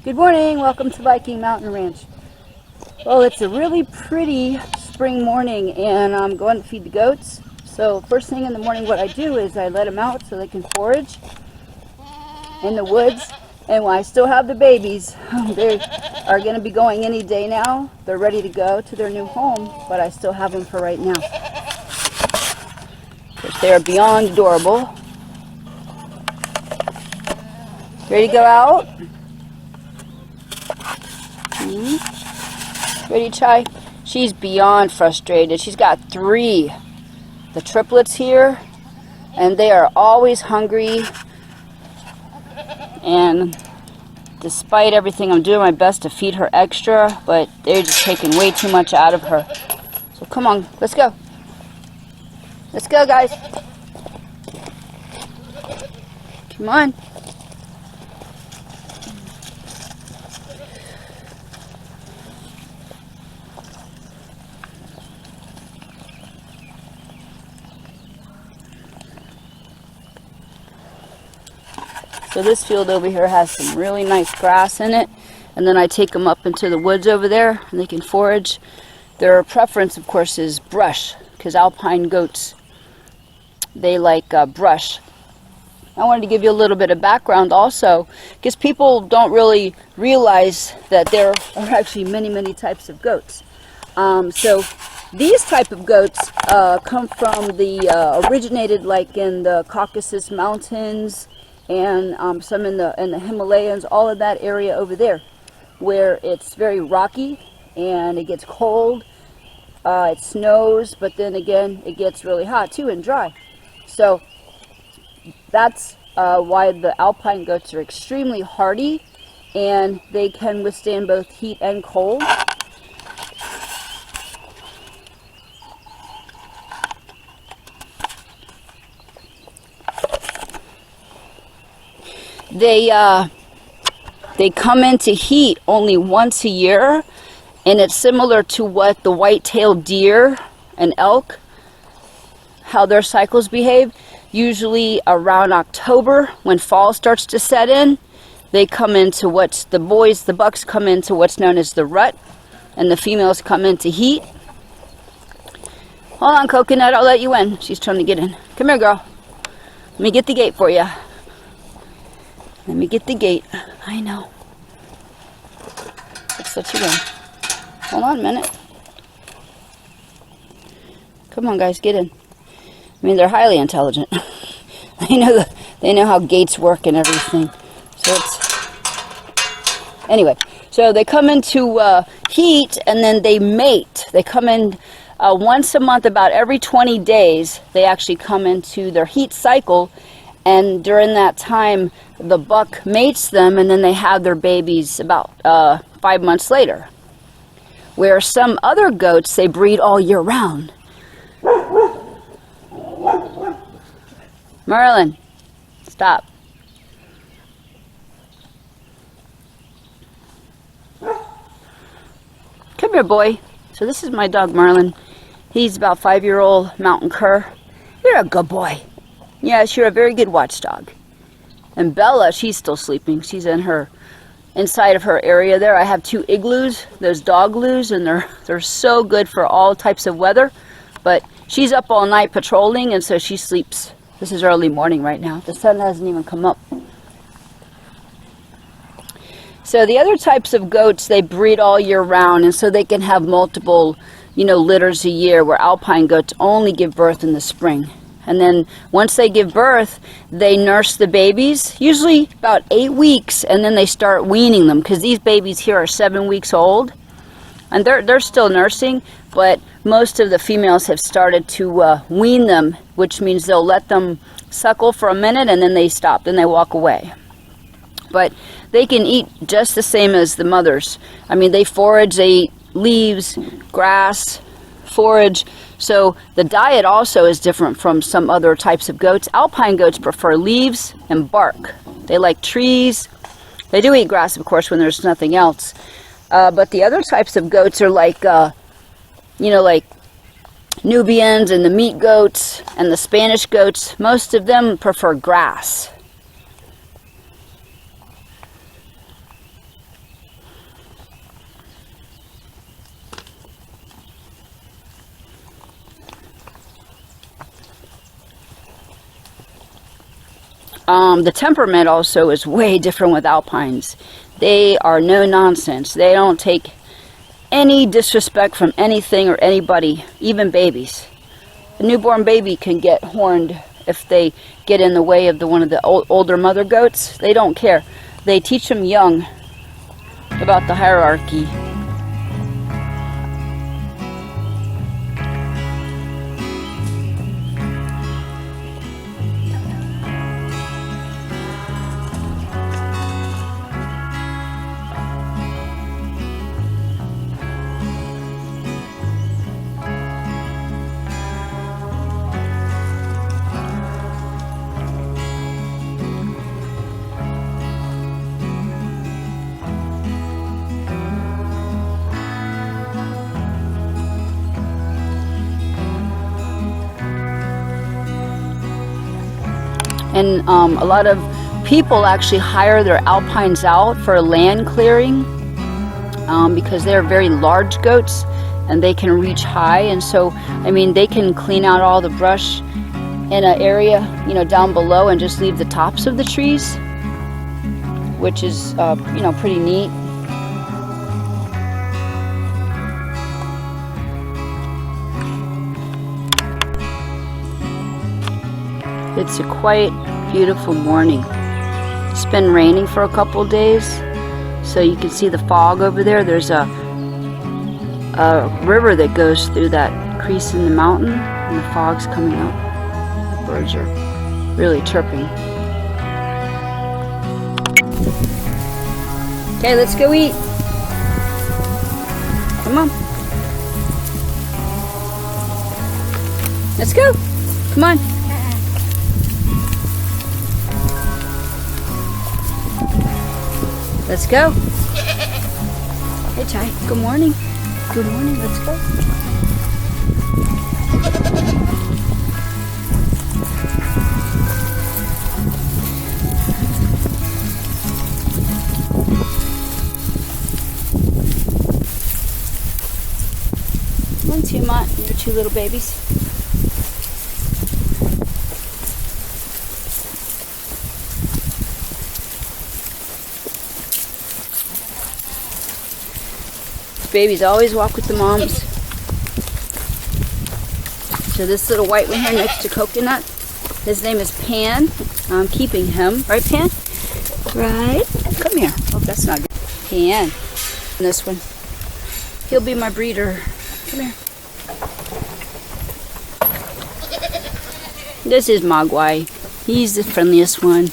Good morning, welcome to Viking Mountain Ranch. Well, it's a really pretty spring morning and I'm going to feed the goats. So first thing in the morning what I do is I let them out so they can forage in the woods. And when I still have the babies, they are going to be going any day now. They're ready to go to their new home, but I still have them for right now. They are beyond adorable. Ready to go out? Ready, Chai? She's beyond frustrated. She's got 3, the triplets here, and they are always hungry. And despite everything, I'm doing my best to feed her extra, but they're just taking way too much out of her. So come on, let's go. Let's go, guys. Come on. So this field over here has some really nice grass in it, and then I take them up into the woods over there and they can forage. Their preference, of course, is brush, because alpine goats, they like brush. I wanted to give you a little bit of background also, because people don't really realize that there are actually many types of goats. So these type of goats come from the originated like in the Caucasus Mountains, and some in the Himalayas, all of that area over there, where it's very rocky and it gets cold, it snows, but then again it gets really hot too and dry. So that's why the alpine goats are extremely hardy, and they can withstand both heat and cold. They come into heat only once a year, and it's similar to what the white-tailed deer and elk, how their cycles behave. Usually around October, when fall starts to set in, they come into what's the bucks come into what's known as the rut, and the females come into heat. Hold on, Coconut, I'll let you in. She's trying to get in. Come here, girl. Let me get the gate for you. Let me get the gate. I know. Let's let you in. Hold on a minute. Come on, guys, get in. I mean, they're highly intelligent. They know how gates work and everything. So anyway. So they come into heat, and then they mate. They come in once a month, about every 20 days. They actually come into their heat cycle, and during that time, the buck mates them, and then they have their babies about 5 months later. Where some other goats, they breed all year round. Merlin, stop. Come here, boy. So this is my dog, Merlin. He's about 5-year-old mountain cur. You're a good boy. Yes, you're a very good watchdog. And Bella, she's still sleeping. She's inside of her area there. I have 2 igloos, those dog loos, and they're so good for all types of weather. But she's up all night patrolling, and so she sleeps. This is early morning right now. The sun hasn't even come up. So the other types of goats, they breed all year round, and so they can have multiple, litters a year, where alpine goats only give birth in the spring. And then once they give birth, they nurse the babies, usually about 8 weeks, and then they start weaning them, because these babies here are 7 weeks old. And they're still nursing, but most of the females have started to wean them, which means they'll let them suckle for a minute and then they stop, then they walk away. But they can eat just the same as the mothers. I mean, they forage, they eat leaves, grass, forage. So the diet also is different from some other types of goats. Alpine goats prefer leaves and bark. They like trees. They do eat grass, of course, when there's nothing else. But the other types of goats are like, like Nubians and the meat goats and the Spanish goats. Most of them prefer grass. The temperament also is way different with alpines. They are no nonsense. They don't take any disrespect from anything or anybody, even babies. A newborn baby can get horned if they get in the way of one of the older mother goats. They don't care. They teach them young about the hierarchy. And a lot of people actually hire their alpines out for land clearing because they're very large goats and they can reach high. And so, I mean, they can clean out all the brush in an area, you know, down below and just leave the tops of the trees, which is, you know, pretty neat. It's a quite beautiful morning. It's been raining for a couple days, so you can see the fog over there. There's a river that goes through that crease in the mountain, and the fog's coming up. The birds are really chirping. Okay, let's go eat. Come on. Let's go. Come on. Let's go. Hey, Ty. Good morning. Good morning. Let's go. Come on, Tiamat, and your two little babies. Babies always walk with the moms. So this little white one here next to Coconut, his name is Pan. I'm keeping him. Right, Pan? Right? Come here. Oh, that's not good. Pan. And this one. He'll be my breeder. Come here. This is Mogwai. He's the friendliest one.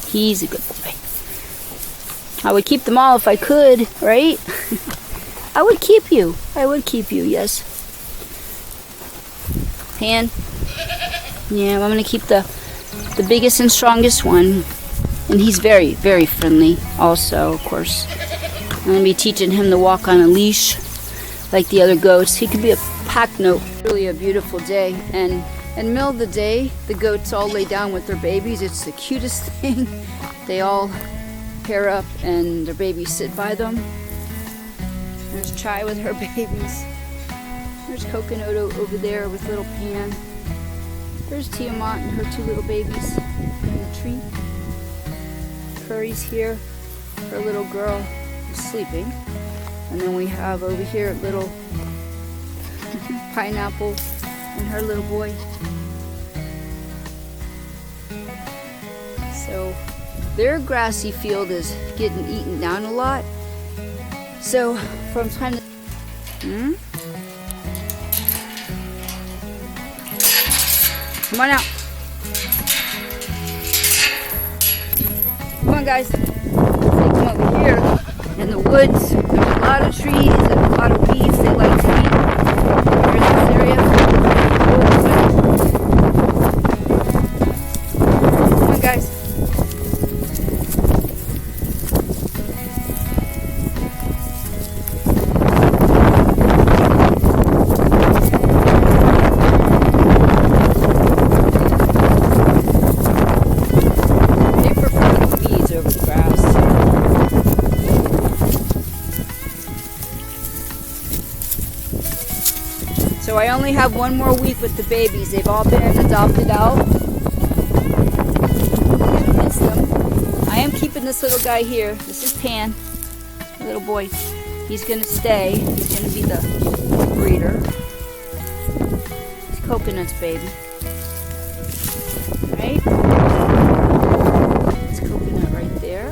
He's a good boy. I would keep them all if I could, right? I would keep you. I would keep you, yes. Pan. Yeah, I'm going to keep the biggest and strongest one. And he's very, very friendly also, of course. I'm going to be teaching him to walk on a leash like the other goats. He could be a pack note. Really a beautiful day. And in the middle of the day, the goats all lay down with their babies. It's the cutest thing. They all pair up and their babies sit by them. There's Chai with her babies. There's Coconut over there with little Pan. There's Tiamat and her two little babies in the tree. Curry's here. Her little girl is sleeping. And then we have over here little Pineapple and her little boy. So their grassy field is getting eaten down a lot. So from time to come on out. Come on, guys. They come over here in the woods. There's a lot of trees and a lot of weeds they like to eat. They're in this area. Come on, guys. So I only have one more week with the babies. They've all been adopted out. this little guy here. This is Pan, little boy. He's gonna stay. He's gonna be the breeder. He's Coconut's baby. Right? It's Coconut right there.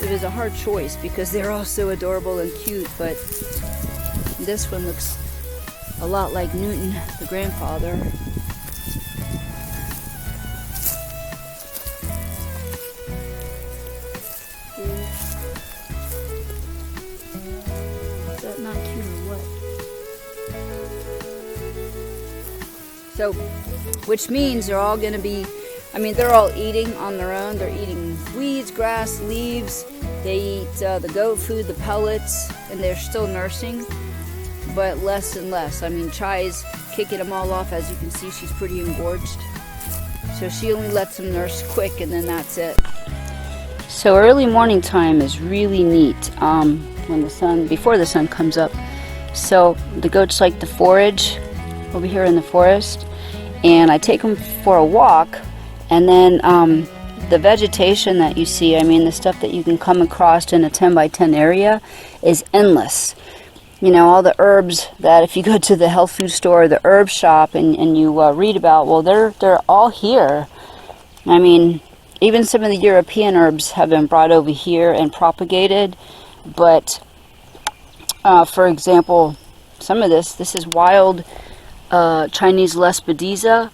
It was a hard choice because they're all so adorable and cute, but this one looks a lot like Newton, the grandfather. Is that not cute or what? So, which means they're all going to be, I mean, they're all eating on their own. They're eating weeds, grass, leaves. They eat the goat food, the pellets, and they're still nursing, but less and less. I mean, Chai's kicking them all off. As you can see, she's pretty engorged. So she only lets them nurse quick, and then that's it. So early morning time is really neat when the sun, before the sun comes up. So the goats like to forage over here in the forest, and I take them for a walk, and then the vegetation that you see, I mean, the stuff that you can come across in a 10 by 10 area is endless. You know, all the herbs that if you go to the health food store or the herb shop and you read about, well, they're all here. I mean, even some of the European herbs have been brought over here and propagated. But, for example, some of this is wild Chinese lespedeza.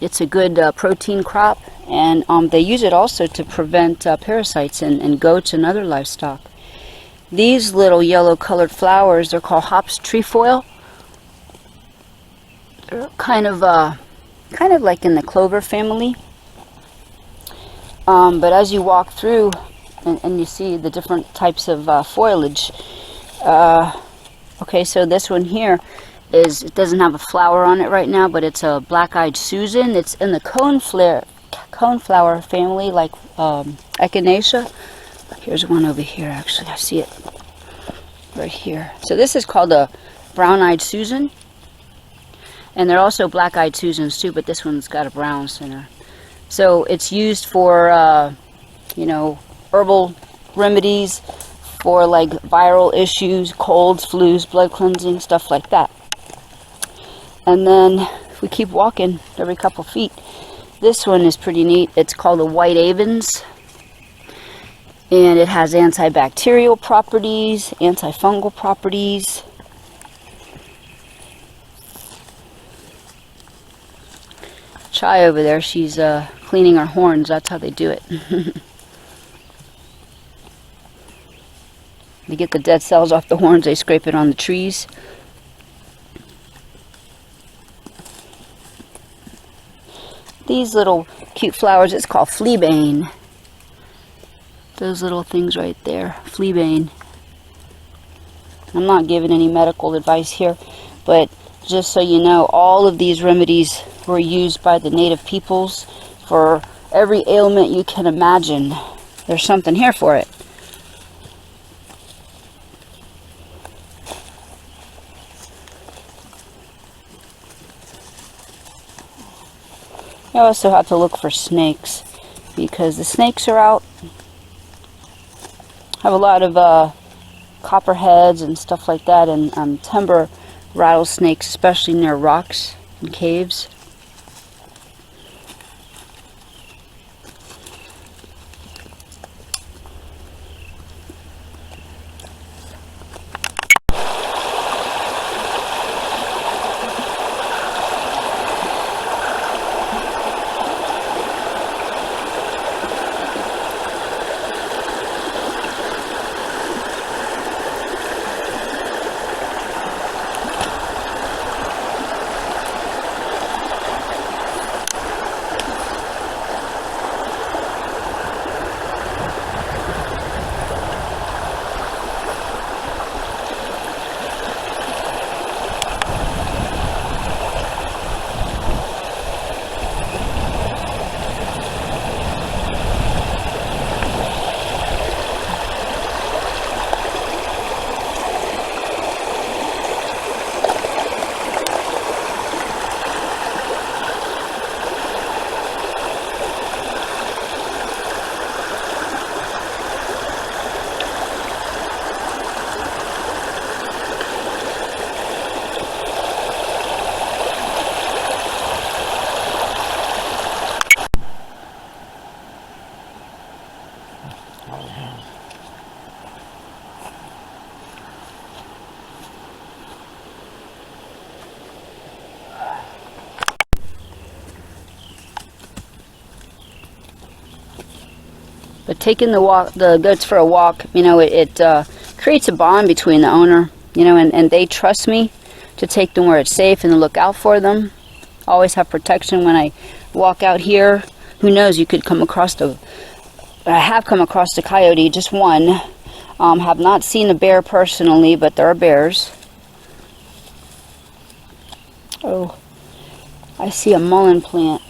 It's a good protein crop, and they use it also to prevent parasites in goats and other livestock. These little yellow colored flowers, they're called hops trefoil. They're kind of like in the clover family. But as you walk through and you see the different types of foliage, okay, so this one here it doesn't have a flower on it right now, but it's a black-eyed Susan. It's in the coneflower family, like echinacea. Here's one over here, actually. I see it right here. So this is called a brown-eyed Susan. And they're also black-eyed Susans too, but this one's got a brown center. So it's used for, you know, herbal remedies for like viral issues, colds, flus, blood cleansing, stuff like that. And then if we keep walking every couple feet, this one is pretty neat. It's called a white Avens. And it has antibacterial properties, antifungal properties. Chai over there, she's cleaning her horns. That's how they do it. They get the dead cells off the horns, they scrape it on the trees. These little cute flowers, it's called fleabane. Those little things right there, fleabane. I'm not giving any medical advice here, but just so you know, all of these remedies were used by the native peoples for every ailment you can imagine. There's something here for it. You also have to look for snakes, because the snakes are out. Have a lot of copperheads and stuff like that, and timber rattlesnakes, especially near rocks and caves. But taking the goats for a walk, you know, it creates a bond between the owner, you know, and they trust me to take them where it's safe and to look out for them. Always have protection when I walk out here. Who knows, you could come across I have come across a coyote, just one. Have not seen a bear personally, but there are bears. Oh, I see a mullein plant.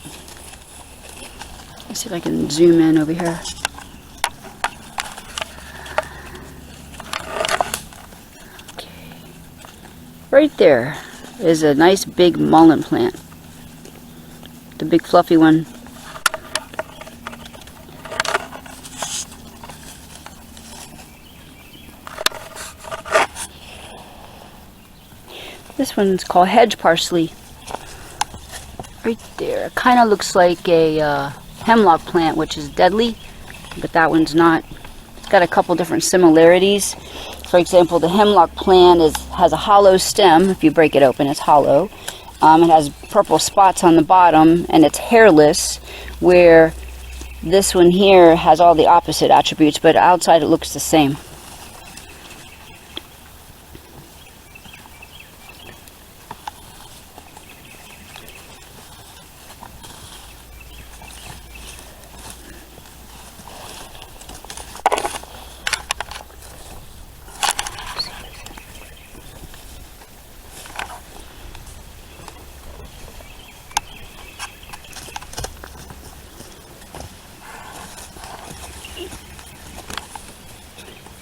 Let's see if I can zoom in over here. Okay. Right there is a nice big mullein plant. The big fluffy one. This one's called hedge parsley. Right there. It kind of looks like a hemlock plant, which is deadly, but that one's not. It's got a couple different similarities. For example, the hemlock plant has a hollow stem. If you break it open, it's hollow. It has purple spots on the bottom, and it's hairless, where this one here has all the opposite attributes, but outside it looks the same.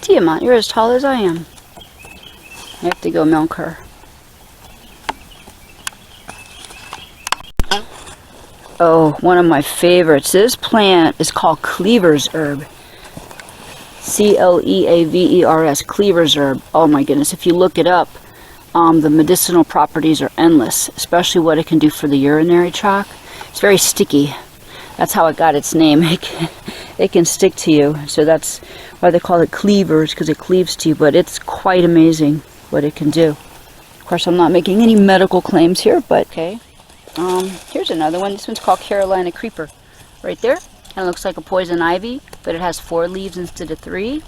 Tiamat, you're as tall as I am. I have to go milk her. Oh, one of my favorites. This plant is called cleaver's herb. C-L-E-A-V-E-R-S, cleaver's herb. Oh my goodness, if you look it up, the medicinal properties are endless, especially what it can do for the urinary tract. It's very sticky. That's how it got its name. It can stick to you, so that's why they call it cleavers, because it cleaves to you, but it's quite amazing what it can do. Of course, I'm not making any medical claims here, but okay. Here's another one. This one's called Carolina creeper. Right there. And it looks like a poison ivy, but it has 4 leaves instead of 3.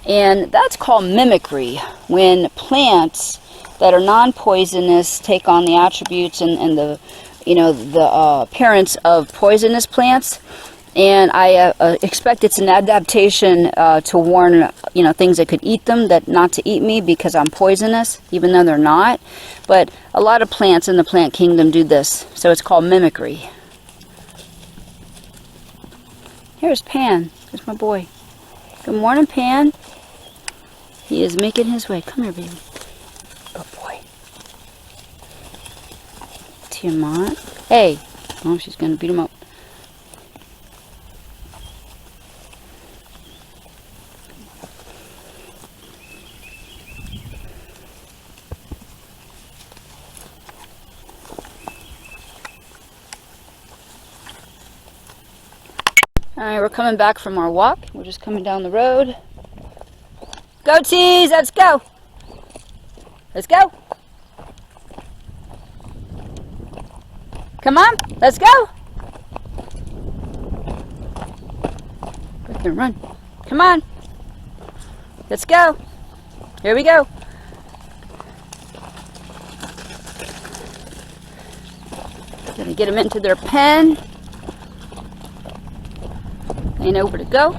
And that's called mimicry, when plants that are non-poisonous take on the attributes and the, you know, the appearance of poisonous plants. And I expect it's an adaptation to warn, you know, things that could eat them, that not to eat me because I'm poisonous, even though they're not. But a lot of plants in the plant kingdom do this, so it's called mimicry. Here's Pan. Here's my boy. Good morning, Pan. He is making his way. Come here, baby. Good boy. Tiamat. Hey. Oh, she's going to beat him up. Alright, we're coming back from our walk. We're just coming down the road. Goatees, let's go! Let's go! Come on, let's go! We're gonna run. Come on! Let's go! Here we go! Gonna get them into their pen. They know where to go.